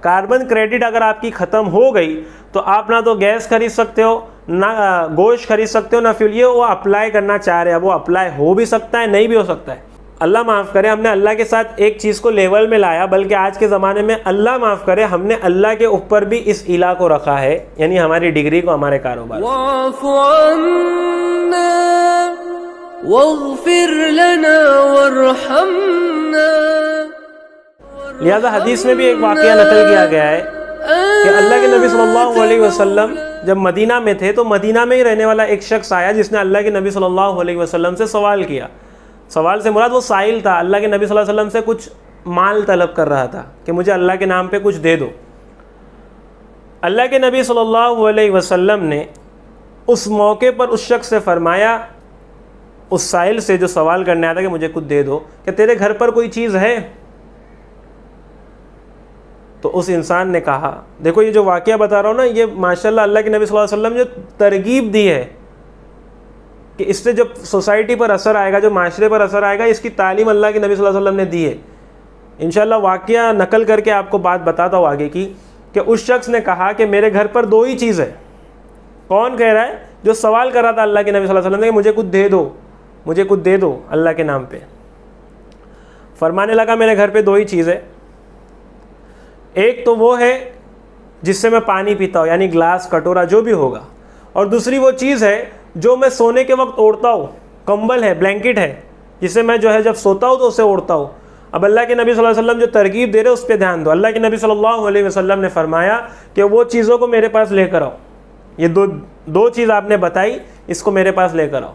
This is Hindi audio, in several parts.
कार्बन क्रेडिट अगर आपकी ख़त्म हो गई तो आप ना तो गैस खरीद सकते हो, ना गोश्त खरीद सकते हो, ना फ्यूल। ये वो अप्लाई करना चाह रहे हैं, वो अप्लाई हो भी सकता है, नहीं भी हो सकता है। अल्लाह माफ़ करे, हमने अल्लाह के साथ एक चीज़ को लेवल में लाया, बल्कि आज के ज़माने में अल्लाह माफ़ करे हमने अल्लाह के ऊपर भी इस इला को रखा है, यानी हमारी डिग्री को, हमारे कारोबार। लिहाजा हदीस में भी एक वाक़या नकल किया गया है कि अल्लाह के नबी सल्लल्लाहु अलैहि वसल्लम जब मदीना में थे तो मदीना में ही रहने वाला एक शख्स आया जिसने अल्लाह के नबी सल्लल्लाहु अलैहि वसल्लम से सवाल किया। सवाल से मुराद वो साइल था, अल्लाह के नबी सल्लल्लाहु अलैहि वसल्लम से कुछ माल तलब कर रहा था कि मुझे अल्लाह के नाम पे कुछ दे दो। अल्लाह के नबी सल्लल्लाहु अलैहि वसल्लम ने उस मौके पर उस शख्स से फरमाया, उस साइल से जो सवाल करने आया था कि मुझे कुछ दे दो, कि तेरे घर पर कोई चीज़ है? तो उस इंसान ने कहा, देखो ये जो वाक़या बता रहा हूँ ना, ये माशाल्लाह अल्लाह के नबी सल्लल्लाहु अलैहि वसल्लम जो तरगीब दी है कि इससे जो सोसाइटी पर असर आएगा, जो माशरे पर असर आएगा, इसकी तालीम अल्लाह के नबी सल्लल्लाहु अलैहि वसल्लम ने दी है। इंशाअल्लाह वाक़या नकल करके आपको बात बताता हूँ आगे की, कि उस शख्स ने कहा कि मेरे घर पर दो ही चीज़ है। कौन कह रहा है? जो सवाल कर रहा था अल्लाह के नबी सल्लल्लाहु अलैहि वसल्लम ने, मुझे कुछ दे दो, मुझे कुछ दे दो अल्लाह के नाम पे। फरमाने लगा मेरे घर पे दो ही चीज़ है, एक तो वो है जिससे मैं पानी पीता हूँ, यानी ग्लास, कटोरा, जो भी होगा, और दूसरी वो चीज़ है जो मैं सोने के वक्त ओढ़ता हूँ, कंबल है, ब्लैंकेट है, जिसे मैं जो है जब सोता हूँ तो उसे ओढ़ता हूँ। अब अल्लाह के नबी सल्लल्लाहु अलैहि वसल्लम जो तरगीब दे रहे उस पर ध्यान दो। अल्लाह के नबी सल्लल्लाहु अलैहि वसल्लम ने फरमाया कि वो चीज़ों को मेरे पास लेकर आओ, ये दो चीज़ आपने बताई, इसको मेरे पास लेकर आओ।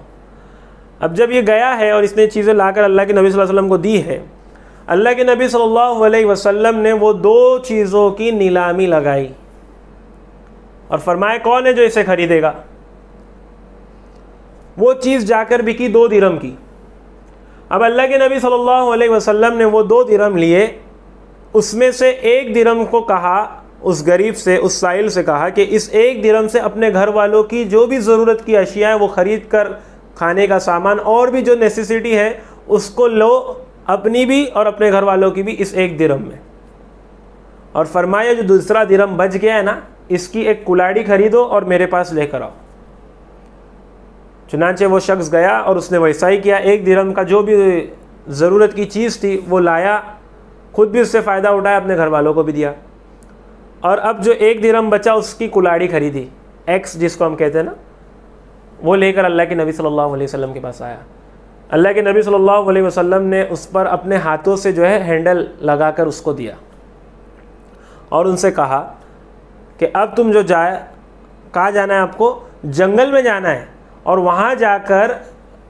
अब जब ये गया है और इसने चीज़ें लाकर अल्लाह के नबी सल्लल्लाहु अलैहि वसल्लम को दी है, अल्लाह के नबी सल्लल्लाहु अलैहि वसल्लम ने वो दो चीज़ों की नीलामी लगाई और फरमाया कौन है जो इसे खरीदेगा? वो चीज़ जाकर बिकी 2 दिरहम की। अब अल्लाह के नबी सल्लल्लाहु अलैहि वसल्लम ने वो 2 दिरहम लिए, उसमें से 1 दिरहम को कहा, उस गरीब से, उस साइल से कहा कि इस 1 दिरहम से अपने घर वालों की जो भी ज़रूरत की अशिया है वो ख़रीद कर, खाने का सामान और भी जो नेसेसिटी है उसको लो, अपनी भी और अपने घर वालों की भी, इस 1 दिरहम में। और फरमाया जो दूसरा दिरहम बच गया है ना, इसकी एक कुल्हाड़ी खरीदो और मेरे पास लेकर आओ। चुनांचे वो शख्स गया और उसने वैसा ही किया, 1 दिरहम का जो भी ज़रूरत की चीज़ थी वो लाया, खुद भी उससे फ़ायदा उठाया, अपने घर वालों को भी दिया। और अब जो 1 दिरहम बचा उसकी कुल्हाड़ी खरीदी, एक्स जिसको हम कहते हैं ना, वो लेकर अल्लाह के नबी सल्लल्लाहु अलैहि वसल्लम के पास आया। अल्लाह के नबी सल्लल्लाहु अलैहि वसल्लम ने उस पर अपने हाथों से जो है हैंडल लगाकर उसको दिया और उनसे कहा कि अब तुम जो कहाँ जाना है आपको? जंगल में जाना है और वहाँ जाकर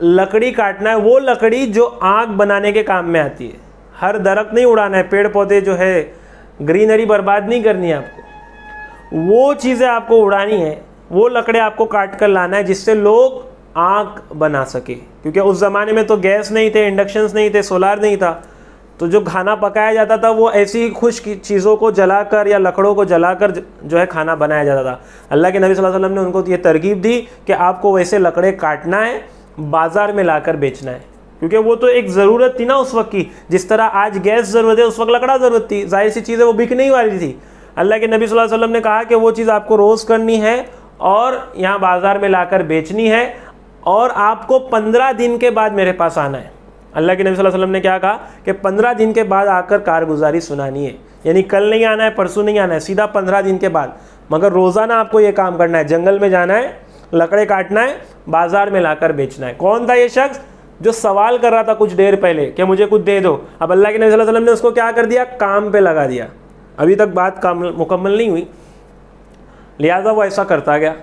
लकड़ी काटना है, वो लकड़ी जो आग बनाने के काम में आती है। हर दरख्त नहीं उड़ाना है, पेड़ पौधे जो है ग्रीनरी बर्बाद नहीं करनी है आपको, वो चीज़ें आपको उड़ानी है, वो लकड़ी आपको काट कर लाना है जिससे लोग आग बना सके। क्योंकि उस ज़माने में तो गैस नहीं थे, इंडक्शंस नहीं थे, सोलार नहीं था, तो जो खाना पकाया जाता था वो ऐसी खुश्क चीज़ों को जलाकर या लकड़ों को जलाकर जो है खाना बनाया जाता था। अल्लाह के नबी सल्लल्लाहु अलैहि वसल्लम ने उनको ये तरगीब दी कि आपको वैसे लकड़े काटना है, बाज़ार में लाकर बेचना है, क्योंकि वो तो एक ज़रूरत थी ना उस वक्त की। जिस तरह आज गैस ज़रूरत है, उस वक्त लकड़ा ज़रूरत थी, जाहिर सी चीज़ें वो बिकने ही वाली थी। अल्लाह के नबी सल्लल्लाहु अलैहि वसल्लम ने कहा कि वो चीज़ आपको रोज़ करनी है और यहाँ बाज़ार में लाकर बेचनी है, और आपको 15 दिन के बाद मेरे पास आना है। अल्लाह के नबी सल्लल्लाहु अलैहि वसल्लम ने क्या कहा कि 15 दिन के बाद आकर कारगुजारी सुनानी है, यानी कल नहीं आना है, परसों नहीं आना है, सीधा 15 दिन के बाद। मगर रोज़ाना आपको ये काम करना है, जंगल में जाना है, लकड़े काटना है, बाज़ार में लाकर बेचना है। कौन था ये शख्स जो सवाल कर रहा था कुछ देर पहले कि मुझे कुछ दे दो? अब अल्लाह के नबी सल्लल्लाहु अलैहि वसल्लम ने उसको क्या कर दिया? काम पे लगा दिया। अभी तक बात मुकम्मल नहीं हुई, लिहाजा वो ऐसा करता गया।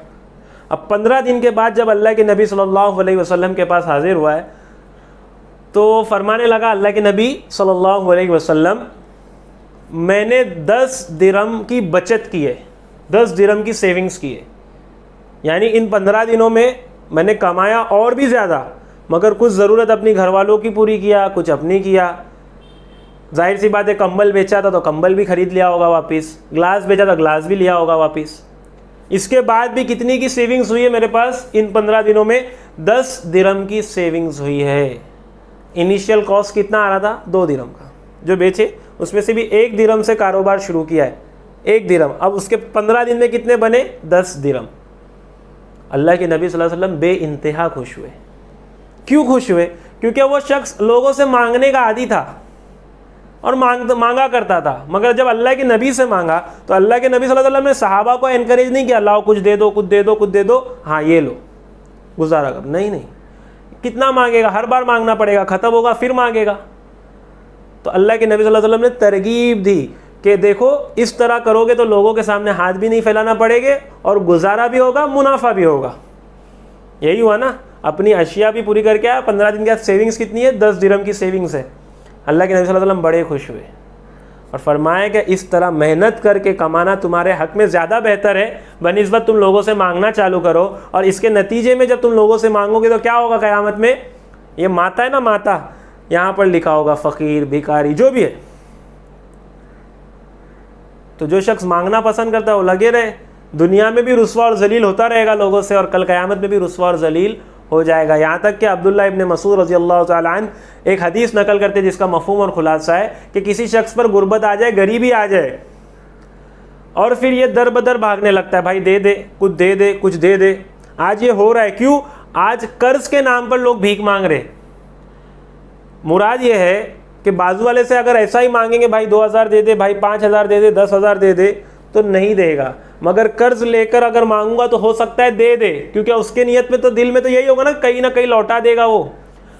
अब 15 दिन के बाद जब अल्लाह के नबी सल्लल्लाहु अलैहि वसल्लम के पास हाजिर हुआ है तो फरमाने लगा अल्लाह के नबी सल्लल्लाहु अलैहि वसल्लम, मैंने 10 दिरहम की बचत की है, 10 दिरहम की सेविंग्स की है, यानी इन 15 दिनों में मैंने कमाया और भी ज़्यादा, मगर कुछ ज़रूरत अपनी घर वालों की पूरी किया, कुछ अपनी किया। जाहिर सी बात है, कंबल बेचा था तो कंबल भी ख़रीद लिया होगा वापस, ग्लास बेचा था ग्लास भी लिया होगा वापस। इसके बाद भी कितनी की सेविंग्स हुई है मेरे पास? इन 15 दिनों में 10 दिरहम की सेविंग्स हुई है। इनिशियल कॉस्ट कितना आ रहा था? 2 दिरहम का। जो बेचे उसमें से भी 1 दिरहम से कारोबार शुरू किया है, 1 दिरहम। अब उसके 15 दिन में कितने बने? 10 दिरहम। अल्लाह के नबी सल्लल्लाहु अलैहि वसल्लम बेइंतहा खुश हुए। क्यों खुश हुए? क्योंकि वो शख्स लोगों से मांगने का आदी था और मांगा करता था, मगर जब अल्लाह के नबी से मांगा तो अल्लाह के नबी सल्लल्लाहु अलैहि वसल्लम ने सहाबा को एनकरेज नहीं किया, लाओ कुछ दे दो, कुछ दे दो, कुछ दे दो, हाँ ये लो गुजारा करो। नहीं नहीं, कितना मांगेगा? हर बार मांगना पड़ेगा, ख़त्म होगा फिर मांगेगा। तो अल्लाह के नबी सल्लल्लाहु अलैहि वसल्लम ने तरगीब दी कि देखो इस तरह करोगे तो लोगों के सामने हाथ भी नहीं फैलाना पड़ेगा और गुजारा भी होगा, मुनाफा भी होगा। यही हुआ ना, अपनी अशिया भी पूरी करके आया। 15 दिन के बाद सेविंग्स कितनी है? 10 दिरहम की सेविंग्स है। अल्लाह के नबी सल्लल्लाहु अलैहि वसल्लम बड़े खुश हुए और फरमाया कि इस तरह मेहनत करके कमाना तुम्हारे हक़ में ज़्यादा बेहतर है बनिस्बत तुम लोगों से मांगना चालू करो। और इसके नतीजे में जब तुम लोगों से मांगोगे तो क्या होगा क़यामत में? ये माता है ना, माता, यहाँ पर लिखा होगा फ़कीर, भिखारी, जो भी है। तो जो शख्स मांगना पसंद करता है वो लगे रहे, दुनिया में भी रुस्वा और जलील होता रहेगा लोगों से और कल क़यामत में भी रुस्वा और जलील हो जाएगा। यहाँ तक कि अब्दुल्लाह इब्न मसूद रज़ी अल्लाह तआला अन्हु एक हदीस नकल करते जिसका मफ़हूम और खुलासा है कि किसी शख्स पर गुर्बत आ जाए, गरीबी आ जाए और फिर ये दर बदर भागने लगता है, भाई दे दे, कुछ दे दे, कुछ दे दे। आज ये हो रहा है, क्यों? आज कर्ज के नाम पर लोग भीख मांग रहे। मुराद ये है कि बाजू वाले से अगर ऐसा ही मांगेंगे, भाई 2000 दे दे, भाई 5000 दे दे, 10,000 दे दे, तो नहीं देगा। मगर कर्ज लेकर अगर मांगूंगा तो हो सकता है दे दे, क्योंकि उसके नियत में तो दिल में तो यही होगा ना कहीं लौटा देगा वो।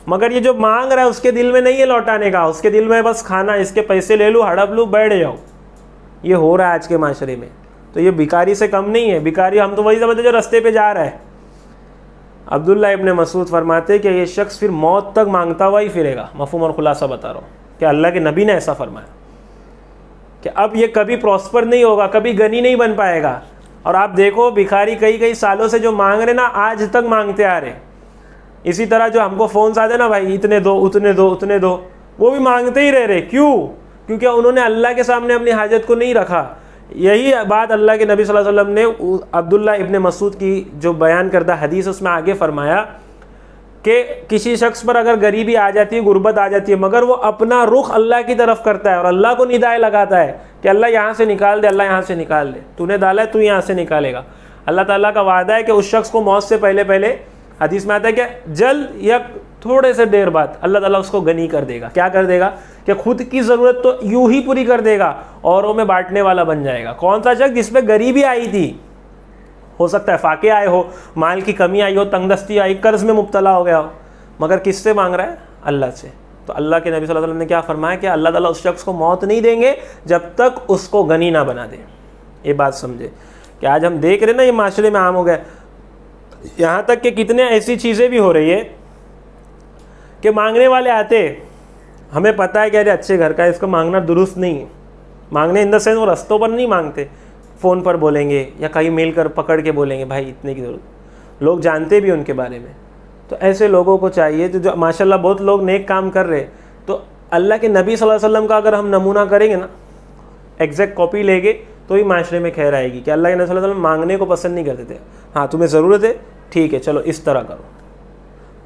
मगर ये जो मांग रहा है उसके दिल में नहीं है लौटाने का, उसके दिल में बस खाना, इसके पैसे ले लूँ, हड़प लूँ, बैठ जाओ। ये हो रहा है आज के माशरे में। तो ये भिखारी से कम नहीं है। भिखारी हम तो वही समझते जो रास्ते पे जा रहा है। अब्दुल्लाह इब्न मसूद फरमाते कि ये शख्स फिर मौत तक मांगता हुआ ही फिरेगा। मफ़हूम और खुलासा बता रहा हूँ कि अल्लाह के नबी ने ऐसा फरमाया कि अब ये कभी प्रॉस्पर नहीं होगा, कभी गनी नहीं बन पाएगा। और आप देखो भिखारी कई सालों से जो मांग रहे ना, आज तक मांगते आ रहे। इसी तरह जो हमको फ़ोन आते ना, भाई इतने दो, उतने दो, उतने दो, वो भी मांगते ही रह रहे। क्यों? क्योंकि उन्होंने अल्लाह के सामने अपनी हाजत को नहीं रखा। यही बात अल्लाह के नबी सल्लल्लाहु अलैहि वसल्लम ने अब्दुल्लाह इब्न मसूद की जो बयान करदा हदीस उसमें आगे फरमाया कि किसी शख्स पर अगर गरीबी आ जाती है, गुर्बत आ जाती है, मगर वो अपना रुख अल्लाह की तरफ करता है और अल्लाह को निदाएं लगाता है कि अल्लाह यहाँ से निकाल दे, अल्लाह यहाँ से निकाल दे, तूने डाला है तू यहाँ से निकालेगा। अल्लाह ताला का वादा है कि उस शख्स को मौत से पहले पहले, हदीस में आता है कि जल्द या थोड़े से देर बाद अल्लाह ताला उसको गनी कर देगा। क्या कर देगा? कि खुद की ज़रूरत तो यूं ही पूरी कर देगा, औरों में बांटने वाला बन जाएगा। कौन सा शख्स जिस पे गरीबी आई थी, हो सकता है फाके आए हो, माल की कमी आई हो, तंगदस्ती आई, कर्ज में मुब्तला हो गया हो, मगर किससे मांग रहा है? अल्लाह से। तो अल्लाह के नबी सल्लल्लाहु अलैहि वसल्लम ने क्या फरमाया कि अल्लाह ताला उस शख्स को मौत नहीं देंगे जब तक उसको गनी ना बना दे। ये बात समझे कि आज हम देख रहे ना, ये माशरे में आम हो गया। यहाँ तक कि कितने ऐसी चीज़ें भी हो रही है कि मांगने वाले आते, हमें पता है कि अरे अच्छे घर का है, इसको मांगना दुरुस्त नहीं है। मांगने इन द सेंस वो रस्तों पर नहीं मांगते, फ़ोन पर बोलेंगे या कहीं मिल कर पकड़ के बोलेंगे भाई इतने की ज़रूरत। लोग जानते भी उनके बारे में। तो ऐसे लोगों को चाहिए तो जो माशाल्लाह बहुत लोग नेक काम कर रहे, तो अल्लाह के नबी सल्लल्लाहु अलैहि वसल्लम का अगर हम नमूना करेंगे ना, एग्जैक्ट कॉपी लेंगे, तो ही माशरे में खैर आएगी कि अल्लाह के नबी सल्लल्लाहु अलैहि वसल्लम मांगने को पसंद नहीं करते थे। हाँ तुम्हें ज़रूरत है, ठीक है चलो इस तरह करो।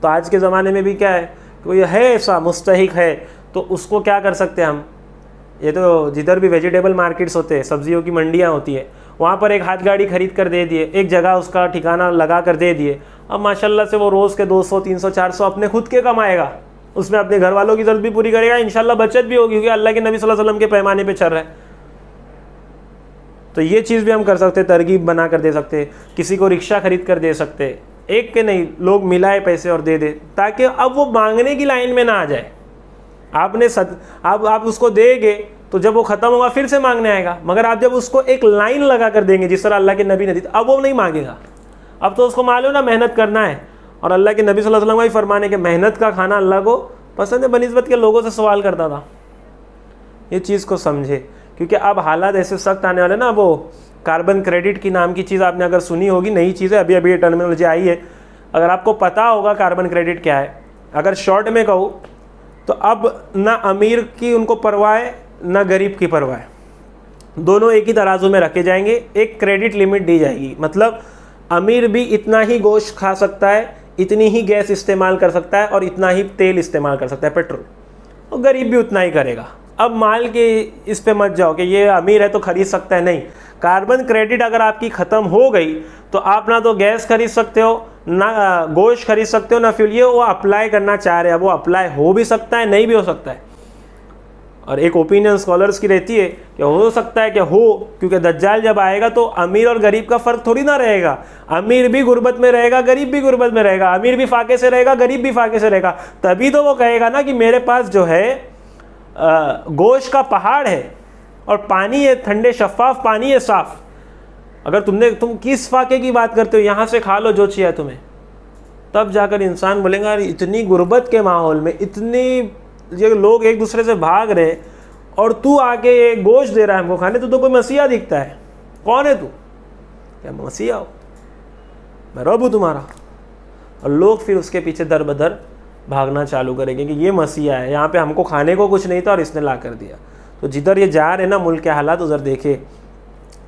तो आज के ज़माने में भी क्या है, कोई है ऐसा मुस्तहिक है तो उसको क्या कर सकते हैं हम। ये तो जिधर भी वेजिटेबल मार्केट्स होते हैं, सब्जियों की मंडियाँ होती है, वहाँ पर एक हाथ गाड़ी खरीद कर दे दिए, एक जगह उसका ठिकाना लगा कर दे दिए। अब माशाल्लाह से वो रोज़ के 200, 300, 400 अपने खुद के कमाएगा, उसमें अपने घर वालों की ज़रूरत भी पूरी करेगा, इंशाल्लाह बचत भी होगी, क्योंकि अल्लाह के नबी सल्लल्लाहु अलैहि वसल्लम के पैमाने पे चल रहा है। तो ये चीज़ भी हम कर सकते, तरगीब बना कर दे सकते, किसी को रिक्शा खरीद कर दे सकते, एक के नहीं लोग मिलाए पैसे और दे दे, ताकि अब वो मांगने की लाइन में ना आ जाए। आपने आप उसको देंगे तो जब वो ख़त्म होगा फिर से मांगने आएगा, मगर आप जब उसको एक लाइन लगा कर देंगे जिस तरह अल्लाह के नबी ने दी, अब वो नहीं मांगेगा। अब तो उसको मालूम ना मेहनत करना है, और अल्लाह के नबी सल्लल्लाहु अलैहि वसल्लम का ही फरमाने के मेहनत का खाना अल्लाह को पसंद है, बनिस्बत के लोगों से सवाल करता था। ये चीज़ को समझे, क्योंकि अब हालात ऐसे सख्त आने वाले ना। वो कार्बन क्रेडिट की नाम की चीज़ आपने अगर सुनी होगी, नई चीज़ है, अभी अभी ये टर्मिनोलॉजी आई है। अगर आपको पता होगा कार्बन क्रेडिट क्या है, अगर शॉर्ट में कहूँ तो अब ना अमीर की उनको परवाह है ना गरीब की परवाह है, दोनों एक ही तराजू में रखे जाएंगे। एक क्रेडिट लिमिट दी जाएगी, मतलब अमीर भी इतना ही गोश्त खा सकता है, इतनी ही गैस इस्तेमाल कर सकता है और इतना ही तेल इस्तेमाल कर सकता है, पेट्रोल, और गरीब भी उतना ही करेगा। अब माल के इस पे मत जाओ कि ये अमीर है तो खरीद सकता है, नहीं। कार्बन क्रेडिट अगर आपकी ख़त्म हो गई तो आप ना तो गैस खरीद सकते हो, ना गोश्त खरीद सकते हो, ना फ्यूल। ये वो अप्लाई करना चाह रहे हैं, वो अप्लाई हो भी सकता है, नहीं भी हो सकता है। और एक ओपिनियन स्कॉलर्स की रहती है कि हो सकता है कि हो, क्योंकि दज्जाल जब आएगा तो अमीर और गरीब का फ़र्क थोड़ी ना रहेगा। अमीर भी गुर्बत में रहेगा, गरीब भी गुर्बत में रहेगा, अमीर भी फाके से रहेगा, गरीब भी फाके से रहेगा। तभी तो वो कहेगा ना कि मेरे पास जो है गोश्त का पहाड़ है और पानी है, ठंडे शफाफ पानी है, साफ। अगर तुम किस फाके की बात करते हो, यहाँ से खा लो जो चाहिए तुम्हें। तब जाकर इंसान बोलेगा इतनी गुर्बत के माहौल में इतनी ये लोग एक दूसरे से भाग रहे और तू आके ये गोश्त दे रहा है हमको खाने, तो कोई मसीहा दिखता है? कौन है तू? क्या मसीहा हो? मैं रब हूँ तुम्हारा। और लोग फिर उसके पीछे दर बदर भागना चालू करेंगे कि ये मसीहा है, यहाँ पे हमको खाने को कुछ नहीं था और इसने ला कर दिया। तो जिधर ये जा रहे ना मुल्क के हालात, उधर देखे।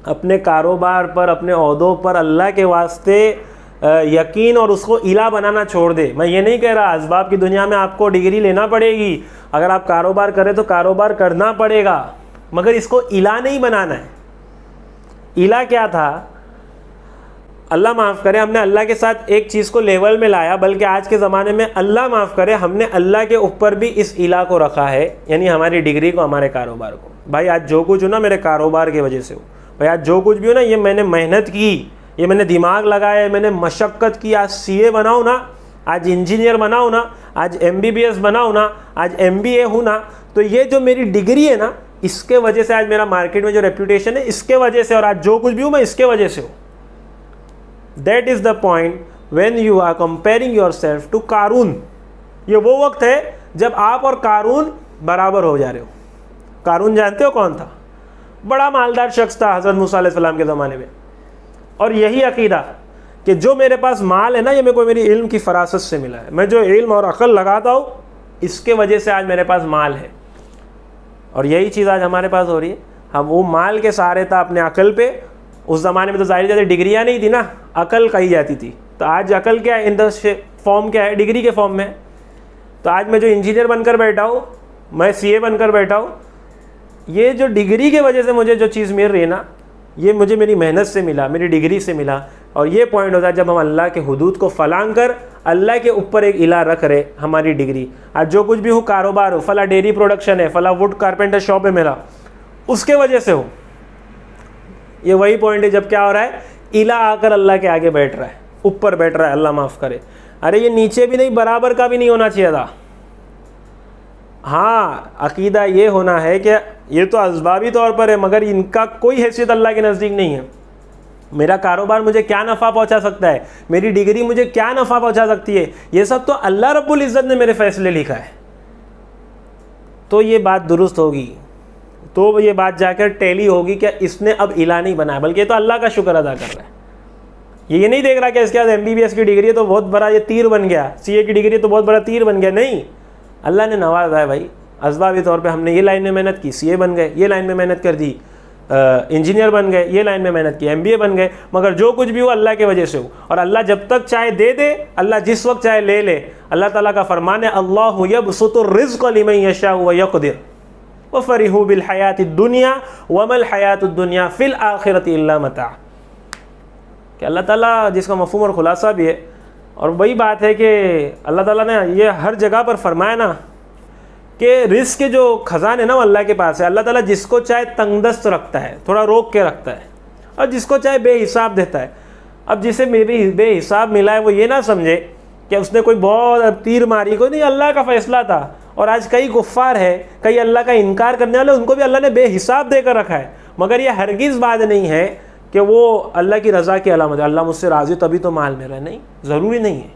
अपने कारोबार पर, अपने ओहदों पर अल्लाह के वास्ते यकीन और उसको इला बनाना छोड़ दे। मैं ये नहीं कह रहा असबाब की दुनिया में आपको डिग्री लेना पड़ेगी, अगर आप कारोबार करें तो कारोबार करना पड़ेगा, मगर इसको इला नहीं बनाना है। इला क्या था? अल्लाह माफ़ करे, हमने अल्लाह के साथ एक चीज़ को लेवल में लाया, बल्कि आज के ज़माने में अल्लाह माफ़ करे हमने अल्लाह के ऊपर भी इस इला को रखा है, यानी हमारी डिग्री को, हमारे कारोबार को। भाई आज जो कुछ हो ना मेरे कारोबार की वजह से हो। भाई आज जो कुछ भी हो ना, ये मैंने मेहनत की, ये मैंने दिमाग लगाया, मैंने मशक्क़त की। आज सीए बनाऊँ ना, आज इंजीनियर बनाऊँ ना, आज MBBS बनाऊँ ना, आज MBA हूँ ना, तो ये जो मेरी डिग्री है ना, इसके वजह से आज मेरा मार्केट में जो रेप्यूटेशन है, इसके वजह से, और आज जो कुछ भी हूँ मैं इसके वजह से हूँ। That is the point when you are comparing yourself to कारून। ये वो वक्त है जब आप और कारून बराबर हो जा रहे हो। कारून जानते हो कौन था? बड़ा मालदार शख्स था हज़रत मूसा अलैहिस्सलाम के ज़माने में। और यही अकीदा कि जो मेरे पास माल है ना, ये मेरे को मेरी इल्म की फरासत से मिला है। मैं जो इल्म और अक़ल लगाता हूँ, इसके वजह से आज मेरे पास माल है। और यही चीज़ आज हमारे पास हो रही है। हम वो माल के सहारे था अपने अक़ल पे। उस ज़माने में तो ज़ाहिर ज़्यादा डिग्रियाँ नहीं थी ना, अक़ल कही जाती थी। तो आज अक़ल क्या है? इन द फॉर्म क्या है? डिग्री के फॉर्म में। तो आज मैं जो इंजीनियर बनकर बैठा हूँ, मैं CA बनकर बैठा हूँ, ये जो डिग्री के वजह से मुझे जो चीज़ मिल रही है ना, ये मुझे मेरी मेहनत से मिला, मेरी डिग्री से मिला। और ये पॉइंट होता है जब हम अल्लाह के हुदूद को फलांग कर अल्लाह के ऊपर एक इला रख रहे हमारी डिग्री। आज जो कुछ भी हो, कारोबार हो, फला डेयरी प्रोडक्शन है, फला वुड कारपेंटर शॉप है मेरा, उसके वजह से हो। ये वही पॉइंट है जब क्या हो रहा है, इला आकर अल्लाह के आगे बैठ रहा है, ऊपर बैठ रहा है। अल्लाह माफ़ करे। अरे ये नीचे भी नहीं, बराबर का भी नहीं होना चाहिए था। हाँ, अकीदा ये होना है कि ये तो असबाबी तौर पर है, मगर इनका कोई हैसियत अल्लाह के नज़दीक नहीं है। मेरा कारोबार मुझे क्या नफ़ा पहुंचा सकता है, मेरी डिग्री मुझे क्या नफ़ा पहुंचा सकती है, ये सब तो अल्लाह रब्बुल इज़्ज़त ने मेरे फैसले लिखा है। तो ये बात दुरुस्त होगी, तो ये बात जाकर टैली होगी कि इसने अब इला नहीं बनाया, बल्कि ये तो अल्लाह का शुक्र अदा कर रहा है। ये नहीं देख रहा कि इसके बाद MBBS की डिग्री है तो बहुत बड़ा ये तीर बन गया, CA की डिग्री है तो बहुत बड़ा तीर बन गया। नहीं, अल्लाह ने नवाजा है भाई। असबाबी तौर पे हमने ये लाइन में मेहनत की, CA बन गए, ये लाइन में मेहनत कर दी, इंजीनियर बन गए, ये लाइन में मेहनत की, MBA बन गए। मगर जो कुछ भी हो अल्लाह की वजह से हो। और अल्लाह जब तक चाहे दे दे, अल्लाह जिस वक्त चाहे ले ले। अल्लाह ताला का फरमान है, अल्लाहु यबसुतुर रिज़्क़ लिमन यशाउ व यक़दिर व फ़रिहू बिल हयातिद दुनिया व मल हयातुद दुनिया फ़िल आखिरति इल्ला मता। कि अल्लाह ताला, जिसका मफ़हूम और ख़ुलासा भी है, और वही बात है कि अल्लाह ताला ने ये हर जगह पर फरमाया ना कि रिज़्क़ के जो ख़ज़ाने ना वो अल्लाह के पास है। अल्लाह ताला जिसको चाहे तंगदस्त रखता है, थोड़ा रोक के रखता है, और जिसको चाहे बेहिसाब देता है। अब जिसे बेहिसाब मिला है वो ये ना समझे कि उसने कोई बहुत तीर मारी, कोई नहीं, अल्लाह का फ़ैसला था। और आज कई कुफ़ार है, कई अल्लाह का इनकार करने वाले, उनको भी अल्लाह ने बेहिसाब देकर रखा है। मगर यह हरगिज़ बात नहीं है कि वो अल्लाह की रज़ा की अलामत है। अल्लाह मुझसे राज़ी तभी तो माल मेरा, नहीं, ज़रूरी नहीं है।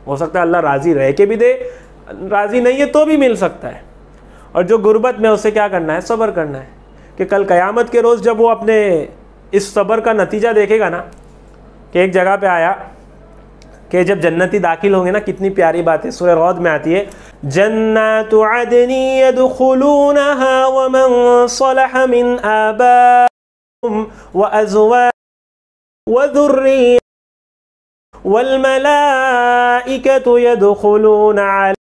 हो सकता है अल्लाह राज़ी रह के भी दे, राज़ी नहीं है तो भी मिल सकता है। और जो गुर्बत में, उसे क्या करना है? सब्र करना है कि कल क़यामत के रोज़ जब वो अपने इस सब्र का नतीजा देखेगा ना, कि एक जगह पे आया कि जब जन्नती दाखिल होंगे ना, कितनी प्यारी बात है, सूरह रौद में आती है, जन्नतु अदनी यदखुलूनहा व मन सलह मिन आबाइहिम व अज़वाजिहिम व ज़ुर्रिय्यतिहिम वल मलाइकतु यदखुलूना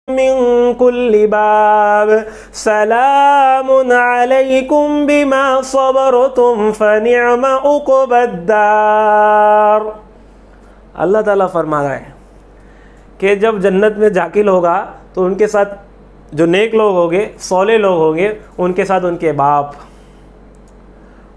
मिन कुल्लि बाब सलामुन अलैकुम बिमा सबरतुम फनिअमा उक़बद्दार। अल्लाह ताला फरमा रहा है कि जब जन्नत में दाखिल होगा तो उनके साथ जो नेक लोग होंगे, सौले लोग होंगे, उनके साथ उनके बाप,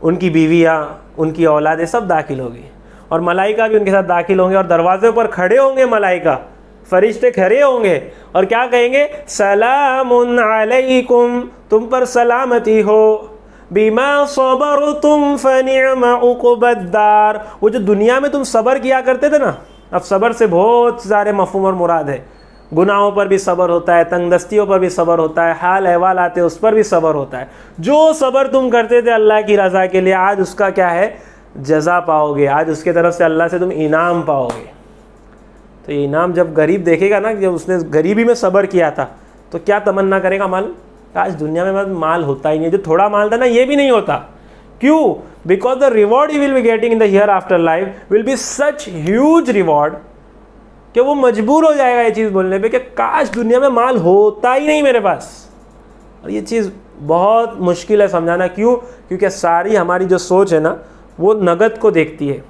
उनकी बीवियाँ, उनकी औलादें सब दाखिल होगी, और मलाइका भी उनके साथ दाखिल होंगे, और दरवाजे पर खड़े होंगे मलाइका, फरिश्ते खड़े होंगे और क्या कहेंगे, सलामुन अलैकुम, तुम पर सलामती हो, बिमा सबरतुम फनिअमा उक़बद्दार। वो जो दुनिया में तुम सब्र किया करते थे ना, अब सब्र से बहुत सारे मफ़हूम और मुराद है। गुनाहों पर भी सब्र होता है, तंगदस्तियों पर भी सब्र होता है, हाल अहवाल आते उस पर भी सब्र होता है। जो सब्र तुम करते थे अल्लाह की रज़ा के लिए, आज उसका क्या है, जज़ा पाओगे, आज उसके तरफ से अल्लाह से तुम इनाम पाओगे। तो ये इनाम जब गरीब देखेगा ना, जब उसने गरीबी में सब्र किया था, तो क्या तमन्ना करेगा, मालूम, आज दुनिया में माल होता ही नहीं, जो थोड़ा माल था ना ये भी नहीं होता। क्यों? Because the reward you will be getting in the here after life will be such huge reward कि वो मजबूर हो जाएगा ये चीज़ बोलने पे कि काश दुनिया में माल होता ही नहीं मेरे पास। और ये चीज़ बहुत मुश्किल है समझाना। क्यों? क्योंकि सारी हमारी जो सोच है ना वो नगद को देखती है।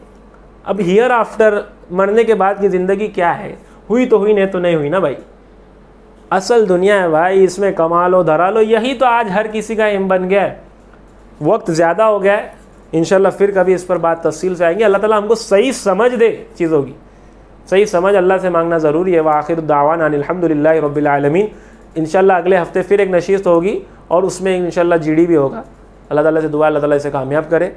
अब हियर आफ्टर, मरने के बाद की ज़िंदगी क्या है, हुई तो हुई, नहीं तो नहीं हुई ना भाई। असल दुनिया है भाई, इसमें कमा लो धरा लो, यही तो आज हर किसी का एम बन गया है। वक्त ज़्यादा हो गया है, इंशाल्लाह फिर कभी इस पर बात तफसील से आएंगे। अल्लाह ताला हमको सही समझ दे चीज़ों की, सही समझ अल्लाह से मांगना ज़रूरी है। व आखिर दावाना अनिल हम्दुलिल्लाहि रब्बिल आलमीन। इंशाल्लाह अगले हफ्ते फिर एक नशीस्त होगी और उसमें इंशाल्लाह जीडी भी होगा। अल्लाह ताला से दुआ, अल्लाह ताला इसे कामयाब करे।